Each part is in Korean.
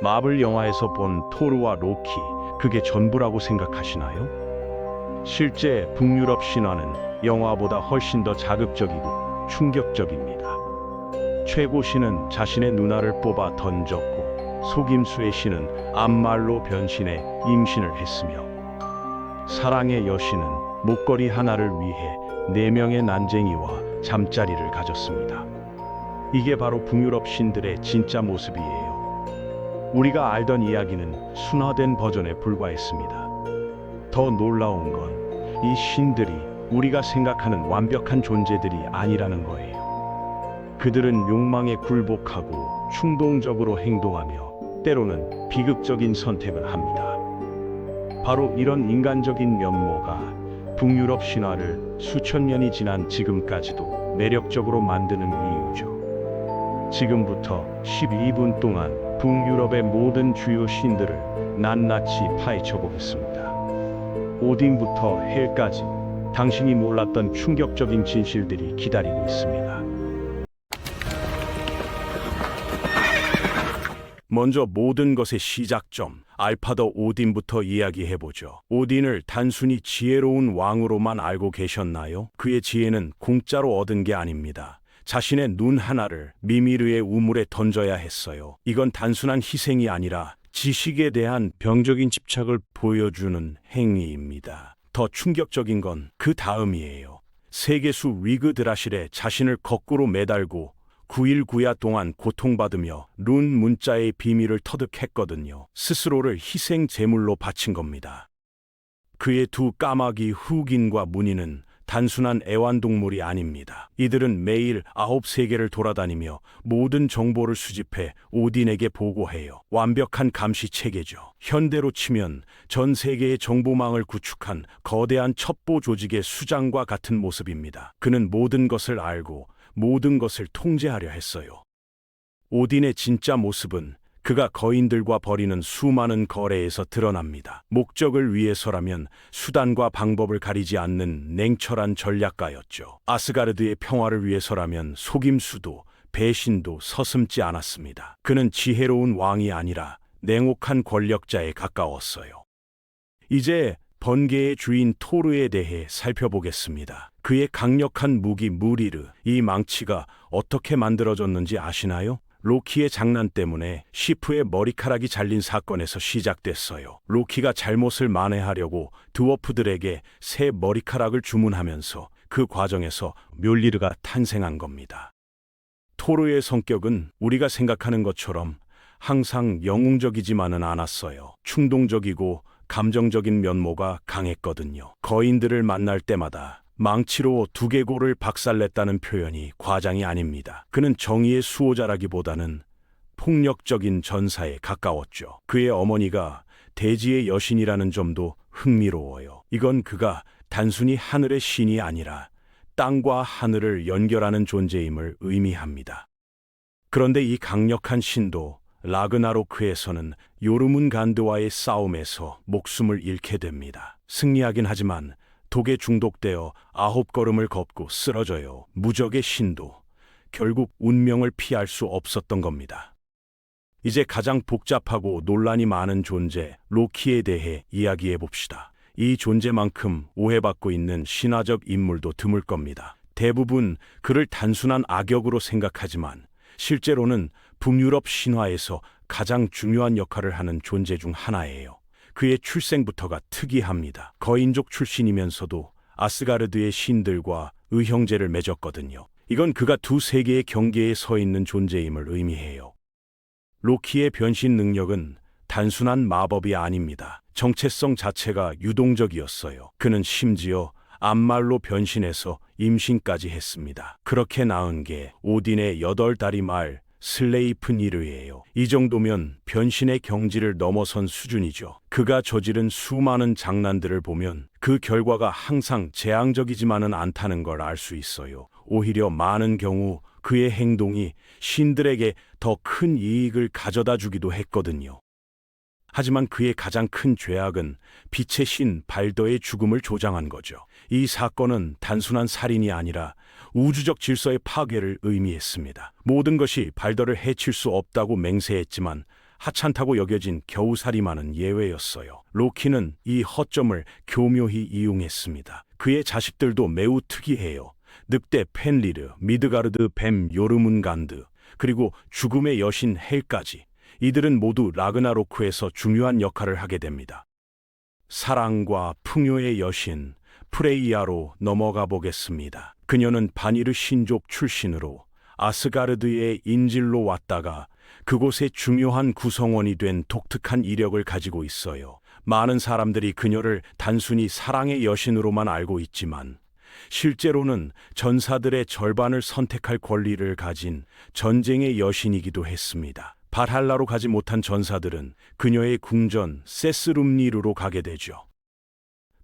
마블 영화에서 본 토르와 로키, 그게 전부라고 생각하시나요? 실제 북유럽 신화는 영화보다 훨씬 더 자극적이고 충격적입니다. 최고 신은 자신의 누나를 뽑아 던졌고, 속임수의 신은 암말로 변신해 임신을 했으며, 사랑의 여신은 목걸이 하나를 위해 4명의 난쟁이와 잠자리를 가졌습니다. 이게 바로 북유럽 신들의 진짜 모습이에요. 우리가 알던 이야기는 순화된 버전에 불과했습니다. 더 놀라운 건 이 신들이 우리가 생각하는 완벽한 존재들이 아니라는 거예요. 그들은 욕망에 굴복하고 충동적으로 행동하며 때로는 비극적인 선택을 합니다. 바로 이런 인간적인 면모가 북유럽 신화를 수천 년이 지난 지금까지도 매력적으로 만드는 이유죠. 지금부터 12분 동안 북유럽의 모든 주요 신들을 낱낱이 파헤쳐 보겠습니다. 오딘부터 헬까지 당신이 몰랐던 충격적인 진실들이 기다리고 있습니다. 먼저 모든 것의 시작점, 알파더 오딘부터 이야기해보죠. 오딘을 단순히 지혜로운 왕으로만 알고 계셨나요? 그의 지혜는 공짜로 얻은 게 아닙니다. 자신의 눈 하나를 미미르의 우물에 던져야 했어요. 이건 단순한 희생이 아니라 지식에 대한 병적인 집착을 보여주는 행위입니다. 더 충격적인 건 그 다음이에요. 세계수 위그 드라실에 자신을 거꾸로 매달고 9일 9야 동안 고통받으며 룬 문자의 비밀을 터득했거든요. 스스로를 희생 제물로 바친 겁니다. 그의 두 까마귀 흑인과 무늬는 단순한 애완동물이 아닙니다. 이들은 매일 9세계를 돌아다니며 모든 정보를 수집해 오딘에게 보고해요. 완벽한 감시 체계죠. 현대로 치면 전 세계의 정보망을 구축한 거대한 첩보 조직의 수장과 같은 모습입니다. 그는 모든 것을 알고 모든 것을 통제하려 했어요. 오딘의 진짜 모습은 그가 거인들과 벌이는 수많은 거래에서 드러납니다. 목적을 위해서라면 수단과 방법을 가리지 않는 냉철한 전략가였죠. 아스가르드의 평화를 위해서라면 속임수도 배신도 서슴지 않았습니다. 그는 지혜로운 왕이 아니라 냉혹한 권력자에 가까웠어요. 이제 번개의 주인 토르에 대해 살펴보겠습니다. 그의 강력한 무기 무리르, 이 망치가 어떻게 만들어졌는지 아시나요? 로키의 장난 때문에 시프의 머리카락이 잘린 사건에서 시작됐어요. 로키가 잘못을 만회하려고 드워프들에게 새 머리카락을 주문하면서 그 과정에서 묠리르가 탄생한 겁니다. 토르의 성격은 우리가 생각하는 것처럼 항상 영웅적이지만은 않았어요. 충동적이고 감정적인 면모가 강했거든요. 거인들을 만날 때마다 망치로 두개골을 박살냈다는 표현이 과장이 아닙니다. 그는 정의의 수호자라기보다는 폭력적인 전사에 가까웠죠. 그의 어머니가 대지의 여신이라는 점도 흥미로워요. 이건 그가 단순히 하늘의 신이 아니라 땅과 하늘을 연결하는 존재임을 의미합니다. 그런데 이 강력한 신도 라그나로크에서는 요르문간드와의 싸움에서 목숨을 잃게 됩니다. 승리하긴 하지만 독에 중독되어 9걸음을 걷고 쓰러져요. 무적의 신도 결국 운명을 피할 수 없었던 겁니다. 이제 가장 복잡하고 논란이 많은 존재 로키에 대해 이야기해 봅시다. 이 존재만큼 오해받고 있는 신화적 인물도 드물 겁니다. 대부분 그를 단순한 악역으로 생각하지만 실제로는 북유럽 신화에서 가장 중요한 역할을 하는 존재 중 하나예요. 그의 출생부터가 특이합니다. 거인족 출신이면서도 아스가르드의 신들과 의형제를 맺었거든요. 이건 그가 두 세계의 경계에 서 있는 존재임을 의미해요. 로키의 변신 능력은 단순한 마법이 아닙니다. 정체성 자체가 유동적이었어요. 그는 심지어 암말로 변신해서 임신까지 했습니다. 그렇게 낳은 게 오딘의 8다리 말 슬레이프니르예요. 이 정도면 변신의 경지를 넘어선 수준이죠. 그가 저지른 수많은 장난들을 보면 그 결과가 항상 재앙적이지만은 않다는 걸 알 수 있어요. 오히려 많은 경우 그의 행동이 신들에게 더 큰 이익을 가져다 주기도 했거든요. 하지만 그의 가장 큰 죄악은 빛의 신 발더의 죽음을 조장한 거죠. 이 사건은 단순한 살인이 아니라 우주적 질서의 파괴를 의미했습니다. 모든 것이 발더를 해칠 수 없다고 맹세했지만 하찮다고 여겨진 겨우살이만은 예외였어요. 로키는 이 허점을 교묘히 이용했습니다. 그의 자식들도 매우 특이해요. 늑대 펜리르, 미드가르드 뱀 요르문간드, 그리고 죽음의 여신 헬까지. 이들은 모두 라그나로크에서 중요한 역할을 하게 됩니다. 사랑과 풍요의 여신 프레이야로 넘어가 보겠습니다. 그녀는 바니르 신족 출신으로 아스가르드의 인질로 왔다가 그곳의 중요한 구성원이 된 독특한 이력을 가지고 있어요. 많은 사람들이 그녀를 단순히 사랑의 여신으로만 알고 있지만 실제로는 전사들의 절반을 선택할 권리를 가진 전쟁의 여신이기도 했습니다. 발할라로 가지 못한 전사들은 그녀의 궁전 세스룸니르로 가게 되죠.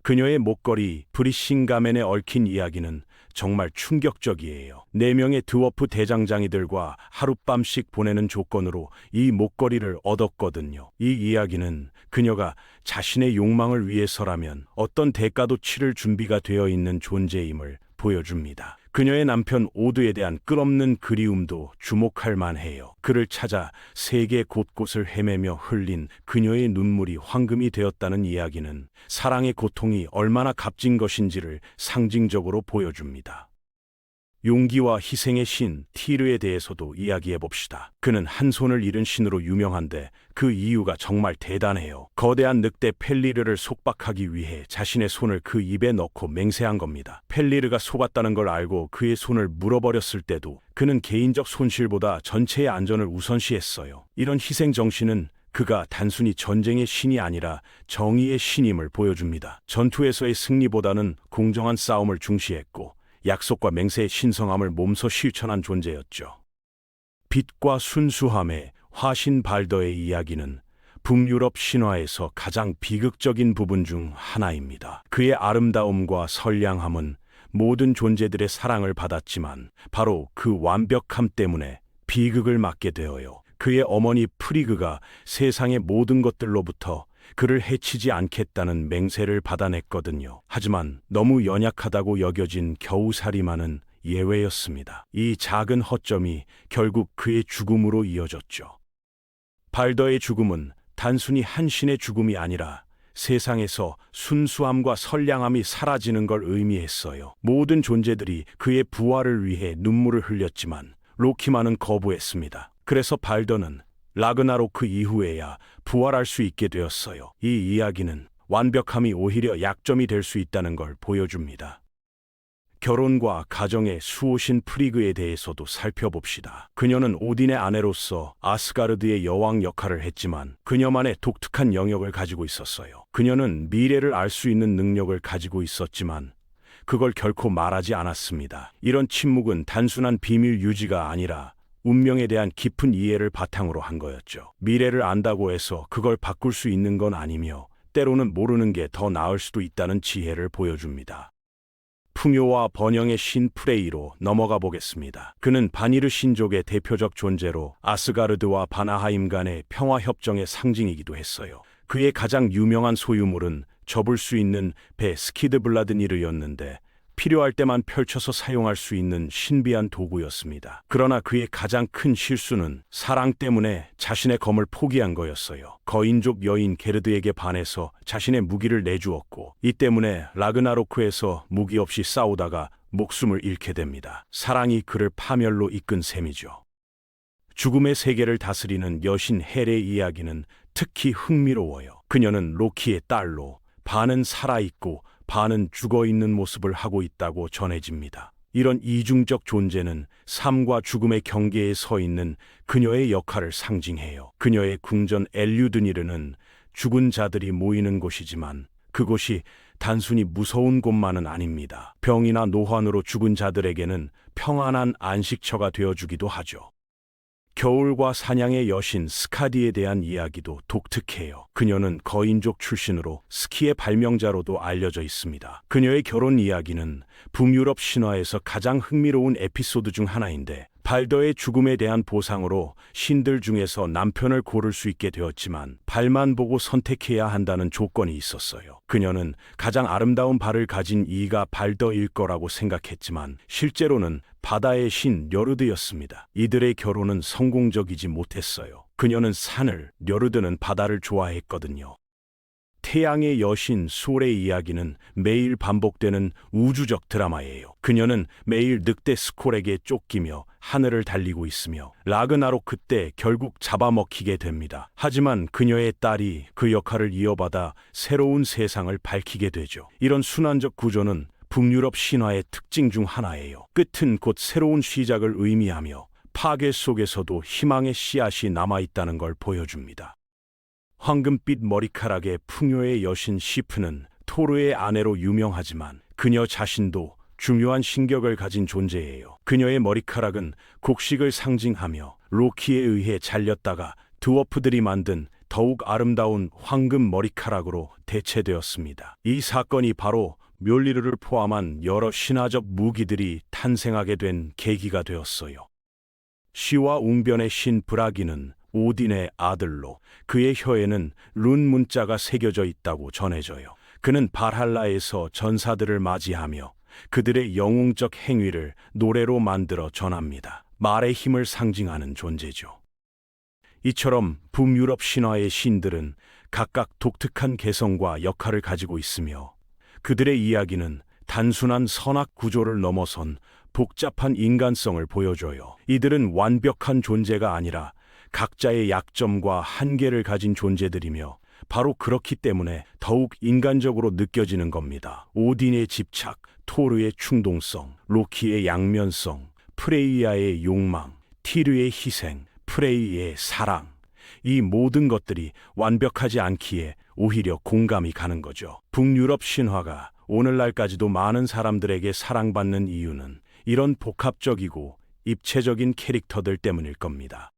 그녀의 목걸이 브리싱 가멘에 얽힌 이야기는 정말 충격적이에요. 4명의 드워프 대장장이들과 하룻밤씩 보내는 조건으로 이 목걸이를 얻었거든요. 이 이야기는 그녀가 자신의 욕망을 위해서라면 어떤 대가도 치를 준비가 되어 있는 존재임을 보여줍니다. 그녀의 남편 오드에 대한 끝없는 그리움도 주목할 만해요. 그를 찾아 세계 곳곳을 헤매며 흘린 그녀의 눈물이 황금이 되었다는 이야기는 사랑의 고통이 얼마나 값진 것인지를 상징적으로 보여줍니다. 용기와 희생의 신 티르에 대해서도 이야기해 봅시다. 그는 한 손을 잃은 신으로 유명한데 그 이유가 정말 대단해요. 거대한 늑대 펠리르를 속박하기 위해 자신의 손을 그 입에 넣고 맹세한 겁니다. 펠리르가 속았다는 걸 알고 그의 손을 물어버렸을 때도 그는 개인적 손실보다 전체의 안전을 우선시했어요. 이런 희생 정신은 그가 단순히 전쟁의 신이 아니라 정의의 신임을 보여줍니다. 전투에서의 승리보다는 공정한 싸움을 중시했고 약속과 맹세의 신성함을 몸소 실천한 존재였죠. 빛과 순수함의 화신 발더의 이야기는 북유럽 신화에서 가장 비극적인 부분 중 하나입니다. 그의 아름다움과 선량함은 모든 존재들의 사랑을 받았지만 바로 그 완벽함 때문에 비극을 맞게 되어요. 그의 어머니 프리그가 세상의 모든 것들로부터 그를 해치지 않겠다는 맹세를 받아냈거든요. 하지만 너무 연약하다고 여겨진 겨우살이만은 예외였습니다. 이 작은 허점이 결국 그의 죽음으로 이어졌죠. 발더의 죽음은 단순히 한 신의 죽음이 아니라 세상에서 순수함과 선량함이 사라지는 걸 의미했어요. 모든 존재들이 그의 부활을 위해 눈물을 흘렸지만 로키만은 거부했습니다. 그래서 발더는 라그나로크 이후에야 부활할 수 있게 되었어요. 이 이야기는 완벽함이 오히려 약점이 될 수 있다는 걸 보여줍니다. 결혼과 가정의 수호신 프리그에 대해서도 살펴봅시다. 그녀는 오딘의 아내로서 아스가르드의 여왕 역할을 했지만 그녀만의 독특한 영역을 가지고 있었어요. 그녀는 미래를 알 수 있는 능력을 가지고 있었지만 그걸 결코 말하지 않았습니다. 이런 침묵은 단순한 비밀 유지가 아니라 운명에 대한 깊은 이해를 바탕으로 한 거였죠. 미래를 안다고 해서 그걸 바꿀 수 있는 건 아니며 때로는 모르는 게 더 나을 수도 있다는 지혜를 보여줍니다. 풍요와 번영의 신 프레이로 넘어가 보겠습니다. 그는 바니르 신족의 대표적 존재로 아스가르드와 바나하임 간의 평화협정의 상징이기도 했어요. 그의 가장 유명한 소유물은 접을 수 있는 배 스키드블라드니르였는데 필요할 때만 펼쳐서 사용할 수 있는 신비한 도구였습니다. 그러나 그의 가장 큰 실수는 사랑 때문에 자신의 검을 포기한 거였어요. 거인족 여인 게르드에게 반해서 자신의 무기를 내주었고 이 때문에 라그나로크에서 무기 없이 싸우다가 목숨을 잃게 됩니다. 사랑이 그를 파멸로 이끈 셈이죠. 죽음의 세계를 다스리는 여신 헬의 이야기는 특히 흥미로워요. 그녀는 로키의 딸로 반은 살아있고 반은 죽어있는 모습을 하고 있다고 전해집니다. 이런 이중적 존재는 삶과 죽음의 경계에 서 있는 그녀의 역할을 상징해요. 그녀의 궁전 엘류드니르는 죽은 자들이 모이는 곳이지만 그곳이 단순히 무서운 곳만은 아닙니다. 병이나 노환으로 죽은 자들에게는 평안한 안식처가 되어주기도 하죠. 겨울과 사냥의 여신 스카디에 대한 이야기도 독특해요. 그녀는 거인족 출신으로 스키의 발명자로도 알려져 있습니다. 그녀의 결혼 이야기는 북유럽 신화에서 가장 흥미로운 에피소드 중 하나인데 발더의 죽음에 대한 보상으로 신들 중에서 남편을 고를 수 있게 되었지만 발만 보고 선택해야 한다는 조건이 있었어요. 그녀는 가장 아름다운 발을 가진 이가 발더일 거라고 생각했지만 실제로는 바다의 신 녀르드였습니다. 이들의 결혼은 성공적이지 못했어요. 그녀는 산을, 녀르드는 바다를 좋아했거든요. 태양의 여신 솔의 이야기는 매일 반복되는 우주적 드라마예요. 그녀는 매일 늑대 스콜에게 쫓기며 하늘을 달리고 있으며 라그나로크 때 결국 잡아먹히게 됩니다. 하지만 그녀의 딸이 그 역할을 이어받아 새로운 세상을 밝히게 되죠. 이런 순환적 구조는 북유럽 신화의 특징 중 하나예요. 끝은 곧 새로운 시작을 의미하며 파괴 속에서도 희망의 씨앗이 남아있다는 걸 보여줍니다. 황금빛 머리카락의 풍요의 여신 시프는 토르의 아내로 유명하지만 그녀 자신도 중요한 신격을 가진 존재예요. 그녀의 머리카락은 곡식을 상징하며 로키에 의해 잘렸다가 드워프들이 만든 더욱 아름다운 황금 머리카락으로 대체되었습니다. 이 사건이 바로 묠리르를 포함한 여러 신화적 무기들이 탄생하게 된 계기가 되었어요. 시와 웅변의 신 브라기는 오딘의 아들로 그의 혀에는 룬 문자가 새겨져 있다고 전해져요. 그는 발할라에서 전사들을 맞이하며 그들의 영웅적 행위를 노래로 만들어 전합니다. 말의 힘을 상징하는 존재죠. 이처럼 북유럽 신화의 신들은 각각 독특한 개성과 역할을 가지고 있으며 그들의 이야기는 단순한 선악 구조를 넘어선 복잡한 인간성을 보여줘요. 이들은 완벽한 존재가 아니라 각자의 약점과 한계를 가진 존재들이며 바로 그렇기 때문에 더욱 인간적으로 느껴지는 겁니다. 오딘의 집착, 토르의 충동성, 로키의 양면성, 프레이야의 욕망, 티르의 희생, 프레이의 사랑. 이 모든 것들이 완벽하지 않기에 오히려 공감이 가는 거죠. 북유럽 신화가 오늘날까지도 많은 사람들에게 사랑받는 이유는 이런 복합적이고 입체적인 캐릭터들 때문일 겁니다.